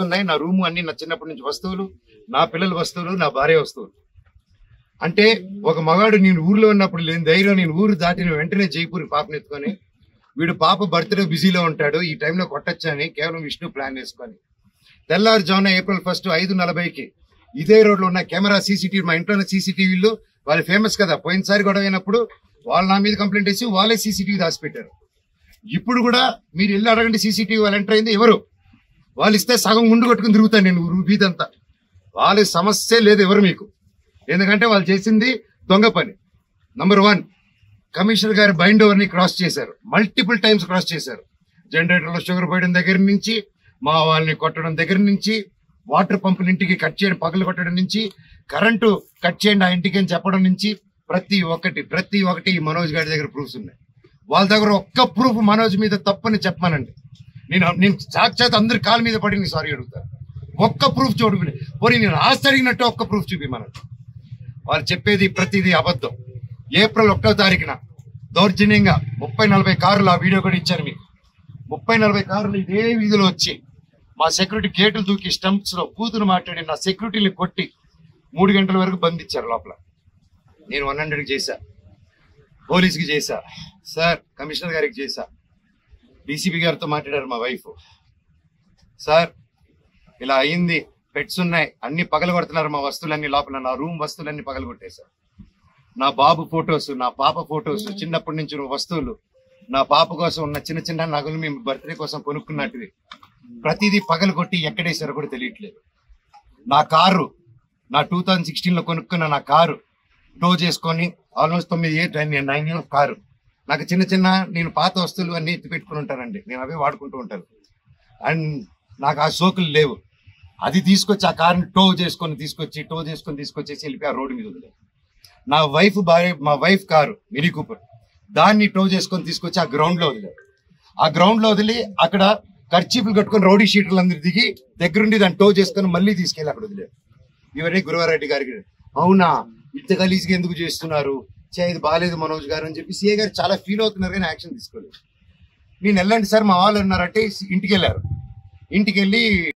వస్తున్నాయి. నా రూము అన్ని నా చిన్నప్పటి నుంచి వస్తువులు, నా పిల్లల వస్తువులు, నా భార్య వస్తువులు. అంటే ఒక మగాడు నేను ఊర్లో ఉన్నప్పుడు లేని ధైర్యం, నేను ఊరు దాటిన వెంటనే జైపూర్ పాపను ఎత్తుకొని, వీడు పాప బర్త్డే బిజీలో ఉంటాడు, ఈ టైంలో కొట్టొచ్చని కేవలం విష్ణు ప్లాన్ వేసుకొని తెల్లారుజామున April 1 5:40కి ఇదే రోడ్లో ఉన్న కెమెరా సీసీటీవీ, మా ఇంట్లోనే సీసీటీవీలు వాళ్ళు ఫేమస్ కదా, పోయినసారి గొడవ అయినప్పుడు వాళ్ళు నా మీద కంప్లైంట్ వేసి వాళ్ళే సీసీటీవీ దాచిపెట్టారు. ఇప్పుడు కూడా మీరు వెళ్ళి అడగండి, సీసీటీవీ వాళ్ళు ఎంటర్ అయింది ఎవరు, వాళ్ళు ఇస్తే సగం ముందు కొట్టుకుని తిరుగుతాను నేను వీధంతా. వాళ్ళ సమస్య లేదు ఎవరు మీకు, ఎందుకంటే వాళ్ళు చేసింది దొంగ పని. నంబర్ 1, కమిషనర్ గారి బైండ్ ఓవర్ ని క్రాస్ చేశారు, మల్టిపుల్ టైమ్స్ క్రాస్ చేశారు. జనరేటర్ లో షుగర్ పోయడం దగ్గర నుంచి, మా వాళ్ళని కొట్టడం దగ్గర నుంచి, వాటర్ పంపుల ఇంటికి కట్ చేయడం, పగలు కొట్టడం నుంచి, కరెంటు కట్ చేయండి ఆ ఇంటికి అని చెప్పడం నుంచి, ప్రతి ఒక్కటి ఈ మనోజ్ గారి దగ్గర ప్రూఫ్స్ ఉన్నాయి. వాళ్ళ దగ్గర ఒక్క ప్రూఫ్ మనోజ్ మీద తప్పని చెప్పమానండి, నేను సాక్షాత్ అందరి కాళ్ళ మీద పడి సారీ అడుగుతాను. ఒక్క ప్రూఫ్ చూడండి, పోనీ నేను ఆస్తి అడిగినట్టు ఒక్క ప్రూఫ్ చూపిమనండి. వాళ్ళు చెప్పేది ప్రతిదీ అబద్ధం. April 1వ తారీఖున దౌర్జన్యంగా 30-40 కార్లు, ఆ వీడియో కూడా ఇచ్చారు మీకు. 30-40 కార్లు ఇదే వీధిలో వచ్చి మా సెక్యూరిటీ గేట్లు దూకి స్టంప్స్ లో కూతురు మాట్లాడి నా సెక్యూరిటీని కొట్టి 3 గంటల వరకు బంధించారు లోపల. నేను 100కి చేశా, పోలీసుకి చేశా, సార్ కమిషనర్ గారికి చేశా, డీసీపీ గారితో మాట్లాడారు మా వైఫ్. సార్ ఇలా అయింది, పెట్స్ ఉన్నాయి, అన్ని పగలు కొడుతున్నారు, మా వస్తువులన్నీ లోపల, నా రూమ్ వస్తువులన్నీ పగలు కొట్టేశారు. నా బాబు ఫొటోస్, నా పాప ఫొటోస్, చిన్నప్పటి నుంచి వస్తువులు, నా పాప కోసం ఉన్న చిన్న చిన్న నగలు మేము బర్త్డే కోసం కొనుక్కున్నట్టువి ప్రతిదీ పగలు కొట్టి ఎక్కడేసారో కూడా తెలియట్లేదు. నా కారు, నా 2016లో కొనుక్కున్న నా కారు టో చేసుకొని ఆల్మోస్ట్ 9 years కారు, నాకు చిన్న నేను పాత వస్తువులు అన్ని ఎత్తి పెట్టుకుని ఉంటానండి, నేను అవే వాడుకుంటూ ఉంటాను. అండ్ నాకు ఆ సోకులు లేవు, అది తీసుకొచ్చి ఆ కారుని టో చేసుకొని తీసుకొచ్చేసి వెళ్ళిపోయి ఆ రోడ్డు మీద వదిలేదు. నా మా వైఫ్ కారు మినీ కూపర్, దాన్ని టో చేసుకొని తీసుకొచ్చి ఆ గ్రౌండ్ లో వదిలేదు. ఆ గ్రౌండ్ లో వదిలి అక్కడ కర్చీపులు కట్టుకొని రౌడీ షీటర్లు అందరు దిగి దగ్గరుండి దాన్ని టో చేసుకొని మళ్ళీ తీసుకెళ్ళి అక్కడ వదిలేదు. ఇవన్నీ గురువారెడ్డి గారికి, అవునా ఇంత గలీజ్గా ఎందుకు చేస్తున్నారు, ఇది బాగాలేదు మనోజ్ గారు అని చెప్పి సీఏ గారు చాలా ఫీల్ అవుతున్నారు, కానీ యాక్షన్ తీసుకోలేదు. నేను వెళ్ళండి సార్ మా వాళ్ళు ఉన్నారంటే ఇంటికి వెళ్ళారు. ఇంటికి వెళ్ళి